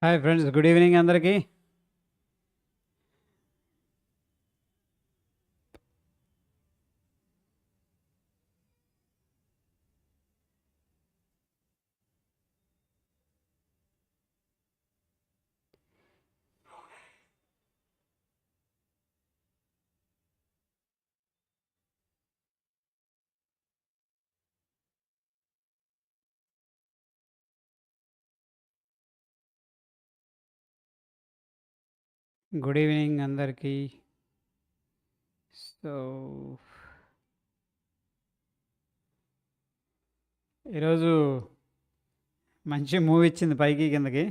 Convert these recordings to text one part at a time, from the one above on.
Hi friends, good evening అందరికీ. Good evening అందరికీ. So ఈరోజు మంచి మూవీ ఇచ్చింది పైకి కిందకి.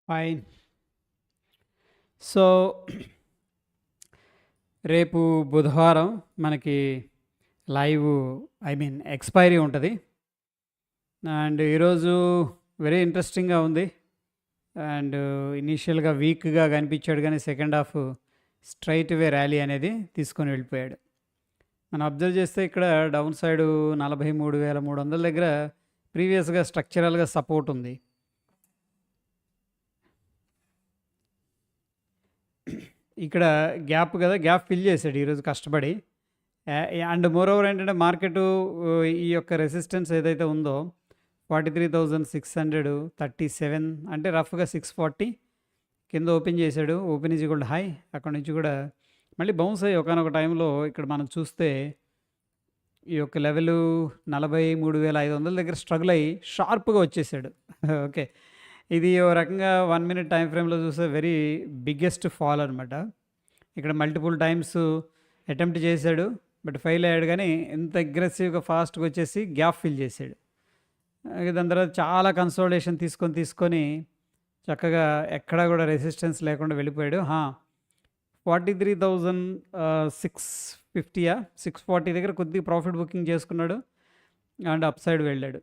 ఫైన్. సో రేపు బుధవారం మనకి లైవ్ ఎక్స్పైరీ ఉంటుంది. అండ్ ఈరోజు వెరీ ఇంట్రెస్టింగ్గా ఉంది. అండ్ ఇనీషియల్గా వీక్గా కనిపించాడు, కానీ సెకండ్ హాఫ్ స్ట్రైట్ వే ర్యాలీ అనేది తీసుకొని వెళ్ళిపోయాడు. మనం అబ్జర్వ్ చేస్తే ఇక్కడ డౌన్ సైడు 43,300 దగ్గర ప్రీవియస్గా స్ట్రక్చరల్గా సపోర్ట్ ఉంది. ఇక్కడ గ్యాప్ కదా, గ్యాప్ ఫిల్ చేశాడు ఈరోజు కష్టపడి. అండ్ మోర్ ఓవర్ ఏంటంటే మార్కెట్ ఈ యొక్క రెసిస్టెన్స్ ఏదైతే ఉందో 43,637 అంటే రఫ్గా 640 కింద ఓపెన్ చేశాడు. Open is equal high. అక్కడ నుంచి కూడా మళ్ళీ బౌన్స్ అయ్యి ఒకనొక టైంలో ఇక్కడ మనం చూస్తే ఈ యొక్క లెవెల్ 43,500 దగ్గర స్ట్రగుల్ అయ్యి షార్ప్గా వచ్చేసాడు. ఓకే, ఇది ఓ రకంగా 1 మినిట్ టైం ఫ్రేమ్లో చూస్తే వెరీ బిగ్గెస్ట్ ఫాల్ అనమాట. ఇక్కడ మల్టిపుల్ టైమ్స్ అటెంప్ట్ చేశాడు, బట్ ఫెయిల్ అయ్యాడు. కానీ ఎంత అగ్రెసివ్గా ఫాస్ట్గా వచ్చేసి గ్యాప్ ఫిల్ చేశాడు. దాని తర్వాత చాలా కన్సోలిడేషన్ తీసుకొని చక్కగా ఎక్కడా కూడా రెసిస్టెన్స్ లేకుండా వెళ్ళిపోయాడు. 43,650 640 దగ్గర కొద్దిగా ప్రాఫిట్ బుకింగ్ చేసుకున్నాడు అండ్ అప్ సైడ్ వెళ్ళాడు.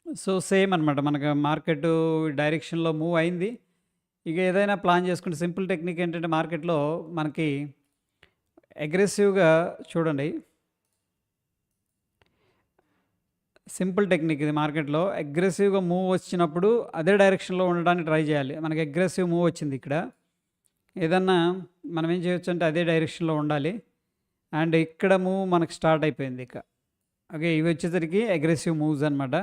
సో సేమ్ అనమాట, మనకు మార్కెట్ డైరెక్షన్లో మూవ్ అయింది. ఇక ఏదైనా ప్లాన్ చేసుకుంటే సింపుల్ టెక్నిక్ ఏంటంటే మార్కెట్లో మనకి అగ్రెసివ్గా చూడండి, సింపుల్ టెక్నిక్ ఇది. మార్కెట్లో అగ్రెసివ్గా మూవ్ వచ్చినప్పుడు అదే డైరెక్షన్లో ఉండడానికి ట్రై చేయాలి. మనకి అగ్రెసివ్ మూవ్ వచ్చింది ఇక్కడ, ఏదన్నా మనం ఏం చేయొచ్చు అంటే అదే డైరెక్షన్లో ఉండాలి. అండ్ ఇక్కడ మూవ్ మనకు స్టార్ట్ అయిపోయింది ఇక. ఓకే, ఇవి వచ్చేసరికి అగ్రెసివ్ మూవ్స్ అనమాట.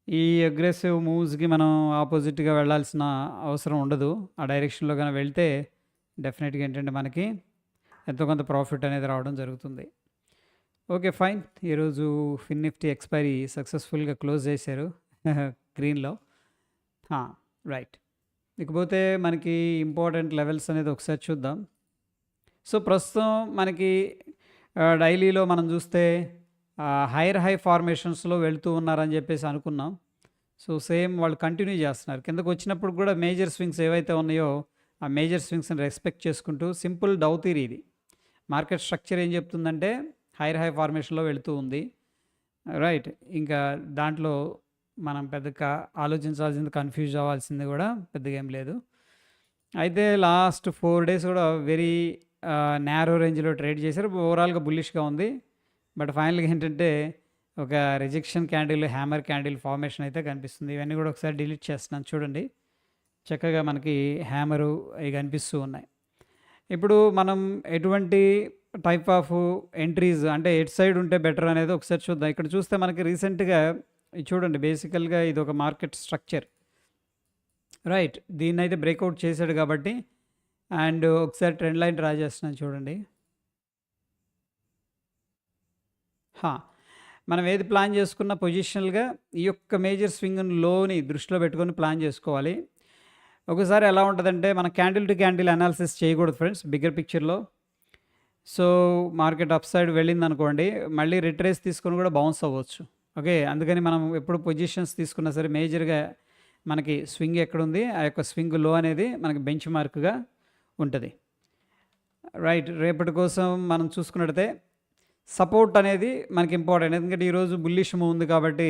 ఈ అగ్రెసివ్ మూవ్స్కి మనం ఆపోజిట్గా వెళ్ళాల్సిన అవసరం ఉండదు. ఆ డైరెక్షన్లో కానీ వెళ్తే డెఫినెట్గా ఏంటంటే మనకి ఎంతో కొంత ప్రాఫిట్ అనేది రావడం జరుగుతుంది. Okay fine. ఈరోజు ఫిన్ నిఫ్టీ ఎక్స్పైరీ సక్సెస్ఫుల్గా క్లోజ్ చేశారు గ్రీన్లో. రైట్, ఇకపోతే మనకి ఇంపార్టెంట్ లెవెల్స్ అనేది ఒకసారి చూద్దాం. సో ప్రస్తుతం మనకి డైలీలో మనం చూస్తే హైర్ హై ఫార్మేషన్స్లో వెళ్తూ ఉన్నారని చెప్పేసి అనుకున్నాం. సో సేమ్ వాళ్ళు కంటిన్యూ చేస్తున్నారు. కిందకు వచ్చినప్పుడు కూడా మేజర్ స్వింగ్స్ ఏవైతే ఉన్నాయో ఆ మేజర్ స్వింగ్స్ని రెస్పెక్ట్ చేసుకుంటూ సింపుల్ డౌ థియరీ ఇది. మార్కెట్ స్ట్రక్చర్ ఏం చెప్తుందంటే హైర్ హై ఫార్మేషన్లో వెళుతూ ఉంది. రైట్, ఇంకా దాంట్లో మనం పెద్దగా ఆలోచించాల్సింది, కన్ఫ్యూజ్ అవ్వాల్సింది కూడా పెద్దగా ఏం లేదు. అయితే లాస్ట్ 4 days కూడా వెరీ నేరో రేంజ్లో ట్రేడ్ చేశారు. ఓవరాల్గా బుల్లిష్గా ఉంది. బట్ ఫైనల్గా ఏంటంటే ఒక rejection candle, hammer candle formation అయితే కనిపిస్తుంది. ఇవన్నీ కూడా ఒకసారి డిలీట్ చేస్తున్నాను చూడండి. చక్కగా మనకి హ్యామరు అవి కనిపిస్తూ ఉన్నాయి. ఇప్పుడు మనం ఎటువంటి టైప్ ఆఫ్ ఎంట్రీస్ అంటే ఎటు సైడ్ ఉంటే బెటర్ అనేది ఒకసారి చూద్దాం. ఇక్కడ చూస్తే మనకి రీసెంట్గా ఇది చూడండి, బేసికల్గా ఇది ఒక మార్కెట్ స్ట్రక్చర్, రైట్. దీన్ని అయితే బ్రేక్అవుట్ చేశాడు కాబట్టి, అండ్ ఒకసారి ట్రెండ్ లైన్ డ్రా చేస్తున్నాను చూడండి. హా, మనం ఏది ప్లాన్ చేసుకున్న పొజిషనల్గా ఈ యొక్క మేజర్ స్వింగ్ లోని దృష్టిలో పెట్టుకొని ప్లాన్ చేసుకోవాలి. ఒకసారి ఎలా ఉంటుందంటే మనం క్యాండిల్ టు క్యాండిల్ అనాలిసిస్ చేయకూడదు ఫ్రెండ్స్ బిగ్గర్ పిక్చర్లో. సో మార్కెట్ అప్ సైడ్ వెళ్ళింది అనుకోండి, మళ్ళీ రిట్రేస్ తీసుకొని కూడా బౌన్స్ అవ్వచ్చు. ఓకే, అందుకని మనం ఎప్పుడు పొజిషన్స్ తీసుకున్నా సరే మేజర్గా మనకి స్వింగ్ ఎక్కడుంది, ఆ యొక్క స్వింగ్ లో అనేది మనకి బెంచ్ మార్క్గా ఉంటుంది, రైట్. రేపటి కోసం మనం చూసుకున్నట్టయితే సపోర్ట్ అనేది మనకి ఇంపార్టెంట్, ఎందుకంటే ఈరోజు బుల్లిష్ మూవ్ ఉంది కాబట్టి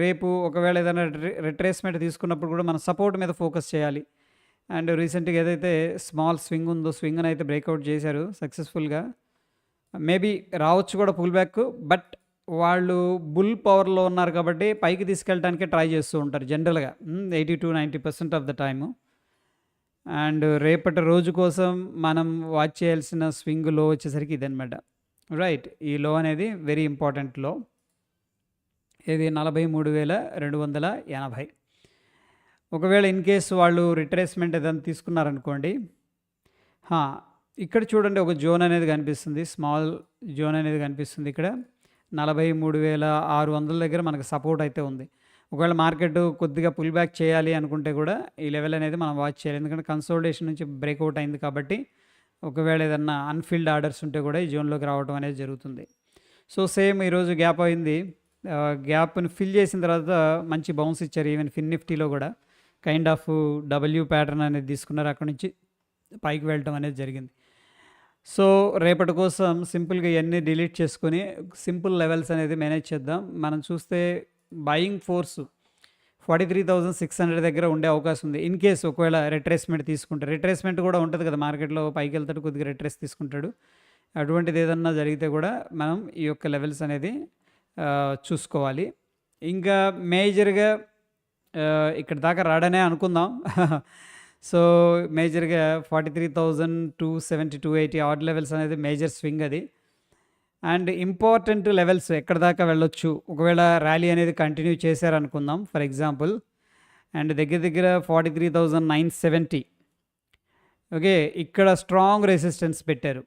రేపు ఒకవేళ ఏదైనా రిట్రేస్మెంట్ తీసుకున్నప్పుడు కూడా మనం సపోర్ట్ మీద ఫోకస్ చేయాలి. అండ్ రీసెంట్గా ఏదైతే స్మాల్ స్వింగ్ ఉందో స్వింగ్ని అయితే బ్రేక్అవుట్ చేశారు సక్సెస్ఫుల్గా. మేబీ రావచ్చు కూడా పుల్ బ్యాక్, బట్ వాళ్ళు బుల్ పవర్లో ఉన్నారు కాబట్టి పైకి తీసుకెళ్ళడానికే ట్రై చేస్తూ ఉంటారు జనరల్గా 80-90% ఆఫ్ ద టైము. అండ్ రేపటి రోజు కోసం మనం వాచ్ చేయాల్సిన స్వింగ్ లో వచ్చేసరికి ఇదనమాట, రైట్. ఈ లో అనేది వెరీ ఇంపార్టెంట్ లో, ఇది 43,280. ఒకవేళ ఇన్ కేస్ వాళ్ళు రిట్రేస్మెంట్ ఏదైనా తీసుకున్నారనుకోండి, ఇక్కడ చూడండి ఒక జోన్ అనేది కనిపిస్తుంది, స్మాల్ జోన్ అనేది కనిపిస్తుంది. ఇక్కడ 43,600 దగ్గర మనకు సపోర్ట్ అయితే ఉంది. ఒకవేళ మార్కెట్ కొద్దిగా పుల్ బ్యాక్ చేయాలి అనుకుంటే కూడా ఈ లెవెల్ అనేది మనం వాచ్ చేయాలి, ఎందుకంటే కన్సోలిడేషన్ నుంచి బ్రేక్అవుట్ అయింది కాబట్టి ఒకవేళ ఏదన్నా అన్ఫిల్డ్ ఆర్డర్స్ ఉంటే కూడా ఈ జోన్లోకి రావడం అనేది జరుగుతుంది. సో సేమ్ ఈరోజు గ్యాప్ అయింది, గ్యాప్ని ఫిల్ చేసిన తర్వాత మంచి బౌన్స్ ఇచ్చారు. ఈవెన్ ఫిన్ నిఫ్టీలో కూడా కైండ్ ఆఫ్ డబ్ల్యూ ప్యాటర్న్ అనేది తీసుకున్నారు, అక్కడ నుంచి పైకి వెళ్ళటం అనేది జరిగింది. సో రేపటి కోసం సింపుల్గా ఇవన్నీ డిలీట్ చేసుకొని సింపుల్ లెవెల్స్ అనేది మేనేజ్ చేద్దాం. మనం చూస్తే బయింగ్ ఫోర్స్ 43,600 దగ్గర ఉండే అవకాశం ఉంది. ఇన్ కేస్ ఒకవేళ రిట్రేస్మెంట్ తీసుకుంటే, రిట్రేస్మెంట్ కూడా ఉంటుంది కదా మార్కెట్లో, పైకి వెళ్తాడు కొద్దిగా రిట్రేస్ తీసుకుంటాడు, అటువంటిది ఏదన్నా జరిగితే కూడా మనం ఈ యొక్క లెవెల్స్ అనేది చూసుకోవాలి. ఇంకా మేజర్గా ఇక్కడ దాకా రాడనే అనుకుందాం. సో మేజర్గా 43,270 280 ఆడ్ లెవెల్స్ అనేది మేజర్ స్వింగ్ అది. అండ్ ఇంపార్టెంట్ లెవెల్స్ ఎక్కడ దాకా వెళ్ళొచ్చు ఒకవేళ ర్యాలీ అనేది కంటిన్యూ చేశారనుకుందాం ఫర్ ఎగ్జాంపుల్, అండ్ దగ్గర దగ్గర 43,970. ఓకే, ఇక్కడ స్ట్రాంగ్ రెసిస్టెన్స్ పెట్టారు.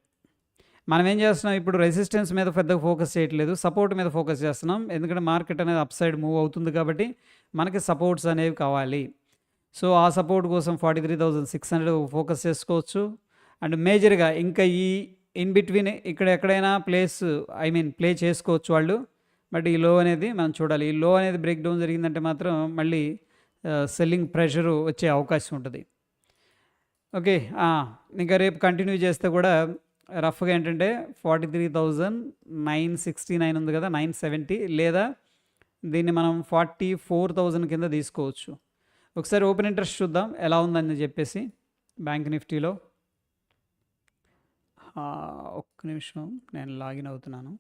మనం ఏం చేస్తున్నాం ఇప్పుడు, రెసిస్టెన్స్ మీద పెద్దగా ఫోకస్ చేయట్లేదు, సపోర్ట్ మీద ఫోకస్ చేస్తున్నాం, ఎందుకంటే మార్కెట్ అనేది అప్ సైడ్ మూవ్ అవుతుంది కాబట్టి మనకి సపోర్ట్స్ అనేవి కావాలి. సో ఆ సపోర్ట్ కోసం 43,600 ఫోకస్ చేసుకోవచ్చు. అండ్ మేజర్గా ఇంకా ఈ ఇన్ బిట్వీన్ ఇక్కడ ఎక్కడైనా ప్లే చేసుకోవచ్చు వాళ్ళు, బట్ ఈ లో అనేది మనం చూడాలి. ఈ లో అనేది బ్రేక్ డౌన్ జరిగిందంటే మాత్రం మళ్ళీ సెల్లింగ్ ప్రెషరు వచ్చే అవకాశం ఉంటుంది. ఓకే, ఇంకా రేపు కంటిన్యూ చేస్తే కూడా రఫ్గా ఏంటంటే 43,969 ఉంది కదా, 970, లేదా దీన్ని మనం 44,000 కింద తీసుకోవచ్చు. ఒకసారి ఓపెన్ ఇంట్రెస్ట్ చూద్దాం ఎలా ఉందని చెప్పేసి బ్యాంక్ నిఫ్టీలో. ఒక్క నిమిషం నేను లాగిన్ అవుతున్నాను.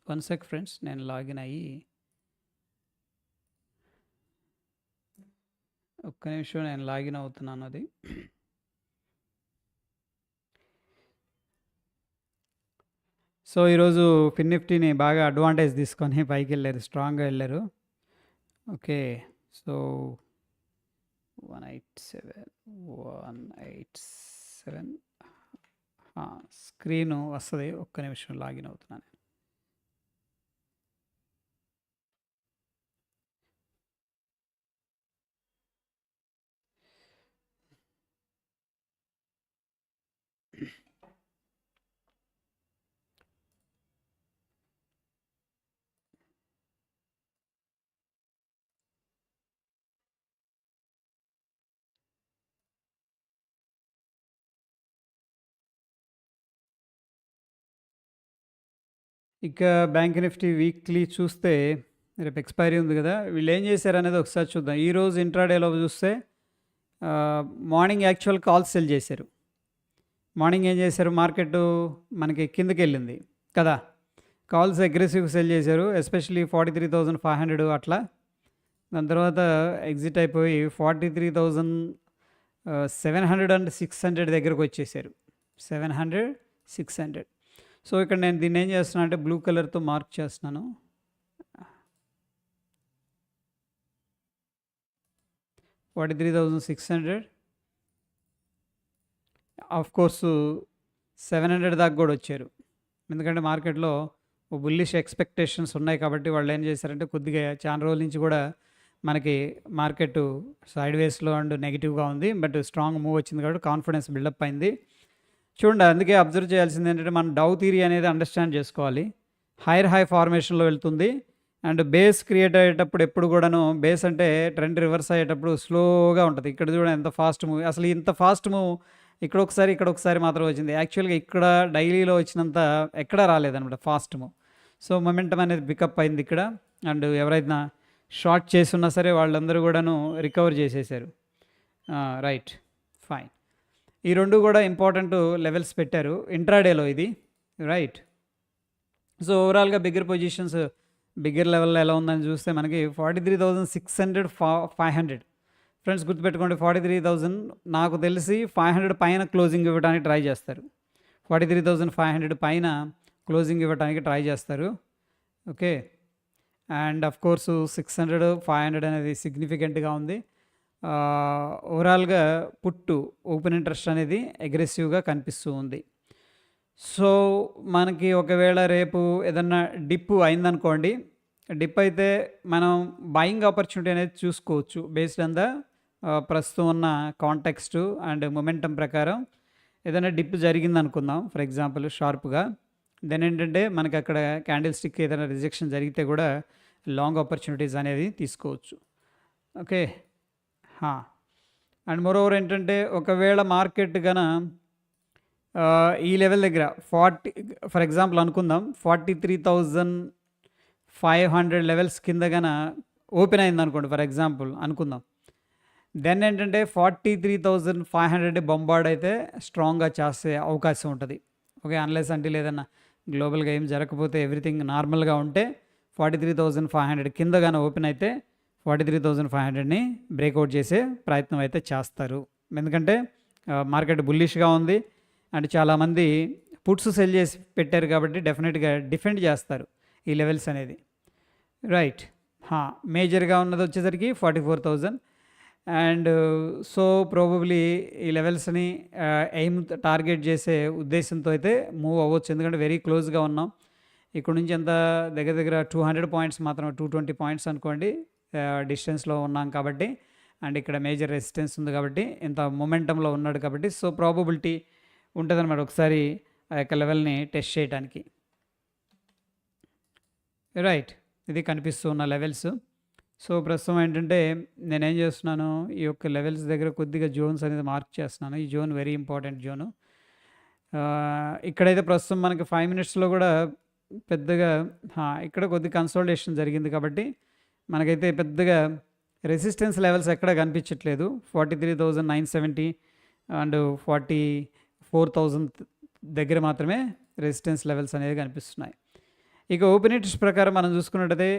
వన్ సెక్ ఫ్రెండ్స్, నేను లాగిన్ అయ్యి ఒక్క నిమిషం నేను లాగిన్ అవుతున్నాను. అది సో ఈరోజు ఫిన్ నిఫ్టీని బాగా అడ్వాంటేజ్ తీసుకొని పైకి వెళ్ళారు, స్ట్రాంగ్గా వెళ్ళారు. ఓకే, సో 187 స్క్రీను వస్తుంది. ఒక్క నిమిషం లాగిన్ అవుతున్నాను. ఇక బ్యాంక్ నిఫ్టీ వీక్లీ చూస్తే రేపు ఎక్స్పైరీ ఉంది కదా, వీళ్ళు ఏం చేశారు అనేది ఒకసారి చూద్దాం. ఈరోజు ఇంట్రాడేలో చూస్తే మార్నింగ్ యాక్చువల్ కాల్స్ సెల్ చేశారు. మార్నింగ్ ఏం చేశారు, మార్కెట్ మనకి కిందకి వెళ్ళింది కదా, కాల్స్ అగ్రెసివ్ సెల్ చేశారు, ఎస్పెషలీ 43,500 అట్లా. దాని తర్వాత ఎగ్జిట్ అయిపోయి 43,700 అండ్ 600 దగ్గరకు వచ్చేసారు. 700, 600. సో ఇక్కడ నేను దీన్ని ఏం చేస్తున్నాను అంటే బ్లూ కలర్తో మార్క్ చేస్తున్నాను. 43,600. ఆఫ్ కోర్సు 700 దాకా కూడా వచ్చారు. ఎందుకంటే మార్కెట్లో బుల్లిష్ ఎక్స్పెక్టేషన్స్ ఉన్నాయి కాబట్టి వాళ్ళు ఏం చేశారంటే కొద్దిగా చాలా రోజుల నుంచి కూడా మనకి మార్కెట్ సైడ్ వేస్లో అండ్ నెగిటివ్గా ఉంది. బట్ స్ట్రాంగ్ మూవ్ వచ్చింది కాబట్టి కాన్ఫిడెన్స్ బిల్డప్ అయింది. చూడండి, అందుకే అబ్జర్వ్ చేయాల్సింది ఏంటంటే మనం డౌ థియరీ అనేది అండర్స్టాండ్ చేసుకోవాలి. హైర్ హై ఫార్మేషన్లో వెళ్తుంది అండ్ బేస్ క్రియేట్ అయ్యేటప్పుడు ఎప్పుడు కూడాను బేస్ అంటే ట్రెండ్ రివర్స్ అయ్యేటప్పుడు స్లోగా ఉంటుంది. ఇక్కడ చూడండి ఎంత ఫాస్ట్ మూవ్, అసలు ఇంత ఫాస్ట్ మూవ్ ఇక్కడ ఒకసారి మాత్రం వచ్చింది. యాక్చువల్గా ఇక్కడ డైలీలో వచ్చినంత ఎక్కడా రాలేదన్నమాట ఫాస్ట్ మూవ్. సో మొమెంటం అనేది పికప్ అయింది ఇక్కడ. అండ్ ఎవరైనా షార్ట్ చేస్తున్నా సరే వాళ్ళందరూ కూడాను రికవర్ చేసేసారు. Right, fine. ఈ రెండు కూడా ఇంపార్టెంట్ లెవెల్స్ పెట్టారు ఇంట్రాడేలో ఇది. రైట్. సో ఓవరాల్గా బిగ్గర్ పొజిషన్స్ బిగ్గర్ లెవెల్లో ఎలా ఉందని చూస్తే మనకి 43,600, 500. ఫ్రెండ్స్ గుర్తుపెట్టుకోండి, 43,000 నాకు తెలిసి 500 పైన క్లోజింగ్ ఇవ్వడానికి ట్రై చేస్తారు. 43,500 పైన క్లోజింగ్ ఇవ్వడానికి ట్రై చేస్తారు. ఓకే. అండ్ ఆఫ్ కోర్సు 600, 500 అనేది సిగ్నిఫికెంట్గా ఉంది. ఓవరాల్గా పుట్టు ఓపెన్ ఇంట్రెస్ట్ అనేది అగ్రెసివ్గా కనిపిస్తూ ఉంది. సో మనకి ఒకవేళ రేపు ఏదన్నా డిప్ అయిందనుకోండి, డిప్ అయితే మనం బయింగ్ ఆపర్చునిటీ అనేది చూసుకోవచ్చు బేస్డ్ ఆన్ ద ప్రస్తుతం ఉన్న కాంటెక్స్ట్ అండ్ మొమెంటం ప్రకారం. ఏదైనా డిప్ జరిగింది అనుకుందాం ఫర్ ఎగ్జాంపుల్ షార్ప్గా, దెన్ ఏంటంటే మనకి అక్కడ క్యాండిల్ స్టిక్ ఏదైనా రిజెక్షన్ జరిగితే కూడా లాంగ్ ఆపర్చునిటీస్ అనేది తీసుకోవచ్చు. ఓకే. అండ్ మోరోవర్ ఏంటంటే ఒకవేళ మార్కెట్ గన ఈ లెవెల్ దగ్గర ఫర్ ఎగ్జాంపుల్ అనుకుందాం 43,500 లెవెల్స్ కింద గన ఓపెన్ అయింది అనుకోండి ఫర్ ఎగ్జాంపుల్ అనుకుందాం, దెన్ ఏంటంటే 43,500 బొంబార్డ్ అయితే స్ట్రాంగ్గా చేసే అవకాశం ఉంటుంది. ఓకే. అన్లెస్ అంటే లేదన్నా గ్లోబల్గా ఏం జరగకపోతే ఎవ్రీథింగ్ నార్మల్గా ఉంటే 43,500 కింద కానీ ఓపెన్ అయితే 43,500ని బ్రేక్అవుట్ చేసే ప్రయత్నం అయితే చేస్తారు. ఎందుకంటే మార్కెట్ బుల్లిష్గా ఉంది అండ్ చాలామంది పుట్స్ సెల్ చేసి పెట్టారు కాబట్టి డెఫినెట్గా డిఫెండ్ చేస్తారు ఈ లెవెల్స్ అనేది. రైట్. మేజర్గా ఉన్నది వచ్చేసరికి 44,000 అండ్ సో ప్రాబబ్లీ ఈ లెవెల్స్ని ఎయిమ్ టార్గెట్ చేసే ఉద్దేశంతో అయితే మూవ్ అవ్వచ్చు. ఎందుకంటే వెరీ క్లోజ్గా ఉన్నాం. ఇక్కడ నుంచి ఎంత దగ్గర 200 పాయింట్స్ మాత్రం 220 పాయింట్స్ అనుకోండి డిస్టెన్స్లో ఉన్నాం కాబట్టి, అండ్ ఇక్కడ మేజర్ రెసిస్టెన్స్ ఉంది కాబట్టి ఇంత మొమెంటంలో ఉన్నాడు కాబట్టి సో ప్రాబబిలిటీ ఉంటుందన్నమాట ఒకసారి ఆ యొక్క లెవెల్ని టెస్ట్ చేయడానికి. రైట్. ఇది కనిపిస్తూ ఉన్న లెవెల్స్. సో ప్రస్తుతం ఏంటంటే నేనేం చేస్తున్నాను, ఈ యొక్క లెవెల్స్ దగ్గర కొద్దిగా జోన్స్ అనేది మార్క్ చేస్తున్నాను. ఈ జోన్ వెరీ ఇంపార్టెంట్ జోను. ఇక్కడైతే ప్రస్తుతం మనకి 5 మినిట్స్లో కూడా పెద్దగా ఇక్కడ కొద్ది కన్సోలిడేషన్ జరిగింది కాబట్టి మనకైతే పెద్దగా రెసిస్టెన్స్ లెవెల్స్ ఎక్కడ కనిపించట్లేదు. 43,970 అండ్ 44,000 దగ్గర మాత్రమే రెసిస్టెన్స్ లెవెల్స్ అనేది కనిపిస్తున్నాయి. ఇక ఓపెన్ ఇంట్రెస్ట్ ప్రకారం మనం చూసుకున్నట్టయితే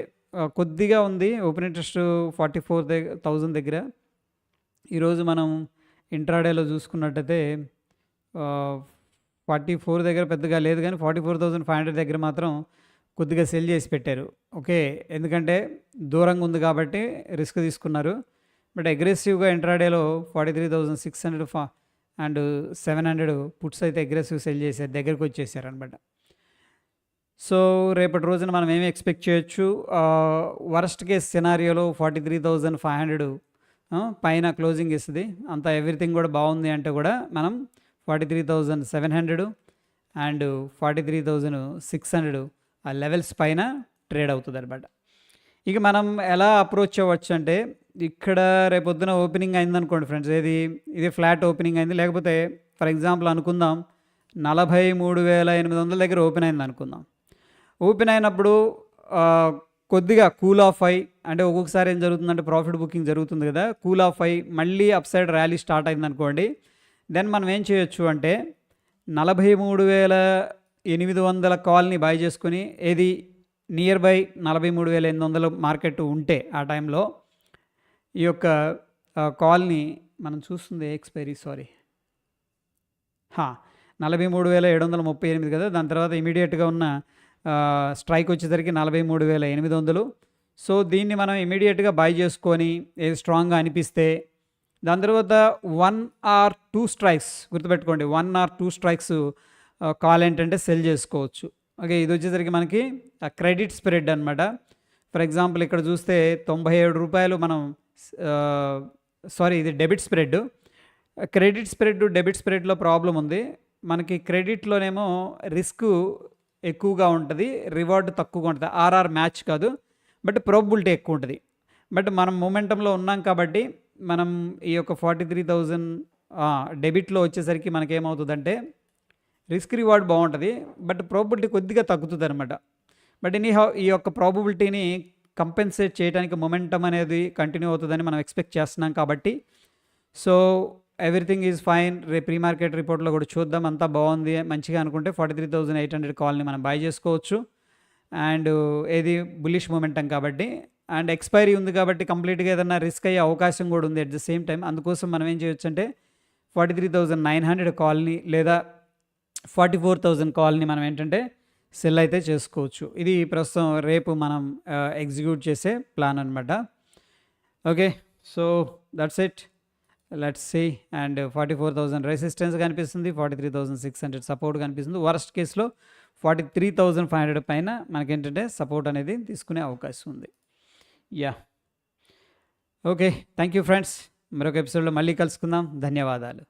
కొద్దిగా ఉంది ఓపెన్ ఇంట్రెస్ట్ 44,000 దగ్గర. ఈరోజు మనం ఇంట్రాడేలో చూసుకున్నట్టయితే 44 దగ్గర పెద్దగా లేదు కానీ 44,500 దగ్గర మాత్రం కొద్దిగా సెల్ చేసి పెట్టారు. ఓకే. ఎందుకంటే దూరంగా ఉంది కాబట్టి రిస్క్ తీసుకున్నారు. బట్ అగ్రెసివ్గా ఇంట్రాడేలో 43,600 అండ్ 700 పుట్స్ అయితే అగ్రెసివ్ సెల్ చేశారు, దగ్గరకు వచ్చేసారు అనమాట. సో రేపటి రోజున మనం ఏమి ఎక్స్పెక్ట్ చేయొచ్చు, వర్స్ట్ కేస్ సినారియోలో 43,500 పైన క్లోజింగ్ ఇస్తుంది. అంతా ఎవ్రీథింగ్ కూడా బాగుంది అంటే కూడా మనం 43,700 అండ్ 43,600 ఆ లెవెల్స్ పైన ట్రేడ్ అవుతుంది అనమాట. ఇక మనం ఎలా అప్రోచ్ అవ్వచ్చు అంటే ఇక్కడ రేపొద్దున ఓపెనింగ్ అయిందనుకోండి ఫ్రెండ్స్, ఇది ఫ్లాట్ ఓపెనింగ్ అయింది, లేకపోతే ఫర్ ఎగ్జాంపుల్ అనుకుందాం 43,800 దగ్గర ఓపెన్ అయింది అనుకుందాం. ఓపెన్ అయినప్పుడు కొద్దిగా కూల్ ఆఫ్ అయ్యి, అంటే ఒక్కొక్కసారి ఏం జరుగుతుందంటే ప్రాఫిట్ బుకింగ్ జరుగుతుంది కదా, కూల్ ఆఫ్ అయ్యి మళ్ళీ అప్ సైడ్ ర్యాలీ స్టార్ట్ అయింది అనుకోండి, దెన్ మనం ఏం చేయొచ్చు అంటే 43,800 కాల్ని బై చేసుకుని ఏది నియర్ బై 43,800 మార్కెట్ ఉంటే ఆ టైంలో ఈ యొక్క కాల్ని మనం చూస్తుంది ఎక్స్పైరీ సారీ 43,738 కదా. దాని తర్వాత ఇమీడియట్గా ఉన్న స్ట్రైక్ వచ్చేసరికి 43,800. సో దీన్ని మనం ఇమీడియట్గా బై చేసుకొని ఏది స్ట్రాంగ్గా అనిపిస్తే దాని తర్వాత 1 or 2 స్ట్రైక్స్ గుర్తుపెట్టుకోండి, 1 or 2 స్ట్రైక్స్ కాల్ ఏంటంటే సెల్ చేసుకోవచ్చు. ఓకే, ఇది వచ్చేసరికి మనకి క్రెడిట్ స్ప్రెడ్ అనమాట. ఫర్ ఎగ్జాంపుల్ ఇక్కడ చూస్తే 97 రూపాయలు మనం సారీ ఇది debit spread. Credit spread debit స్ప్రెడ్లో ప్రాబ్లం ఉంది. మనకి క్రెడిట్లోనేమో రిస్క్ ఎక్కువగా ఉంటుంది, రివార్డ్ తక్కువగా ఉంటుంది. ఆర్ఆర్ మ్యాచ్ కాదు, బట్ ప్రాబబిలిటీ ఎక్కువ ఉంటుంది. బట్ మనం మొమెంటంలో ఉన్నాం కాబట్టి మనం ఈ యొక్క 43,000 డెబిట్లో వచ్చేసరికి మనకేమవుతుందంటే రిస్క్ రివార్డ్ బాగుంటుంది, బట్ ప్రాబబిలిటీ కొద్దిగా తగ్గుతుంది అనమాట. బట్ ఎనీహౌ ఈ యొక్క ప్రాబబిలిటీని కంపెన్సేట్ చేయడానికి మొమెంటం అనేది కంటిన్యూ అవుతుందని మనం ఎక్స్పెక్ట్ చేస్తున్నాం కాబట్టి so everything is fine. Pre market రిపోర్ట్లో కూడా చూద్దాం, అంతా బాగుంది మంచిగా అనుకుంటే 43,800 కాల్ని మనం బై చేసుకోవచ్చు. అండ్ ఏది బులిష్ మొమెంటం కాబట్టి, అండ్ ఎక్స్పైరీ ఉంది కాబట్టి కంప్లీట్గా ఏదైనా రిస్క్ అయ్యే అవకాశం కూడా ఉంది అట్ ద సేమ్ టైం. అందుకోసం మనం ఏం చేయొచ్చు అంటే 43,900 కాల్ని లేదా 44,000 కాల్ని మనం ఏంటంటే సెల్ అయితే చేసుకోవచ్చు. ఇది ప్రస్తుతం రేపు మనం ఎగ్జిక్యూట్ చేసే ప్లాన్ అనమాట. Okay, so that's it. Let's see. And 44,000 resistance కనిపిస్తుంది, 43,600 సపోర్ట్ కనిపిస్తుంది. వర్స్ట్ కేసులో 43,500 పైన మనకేంటంటే సపోర్ట్ అనేది తీసుకునే అవకాశం ఉంది. Yeah, okay, thank you friends. మరొక ఎపిసోడ్లో మళ్ళీ కలుసుకుందాం. ధన్యవాదాలు.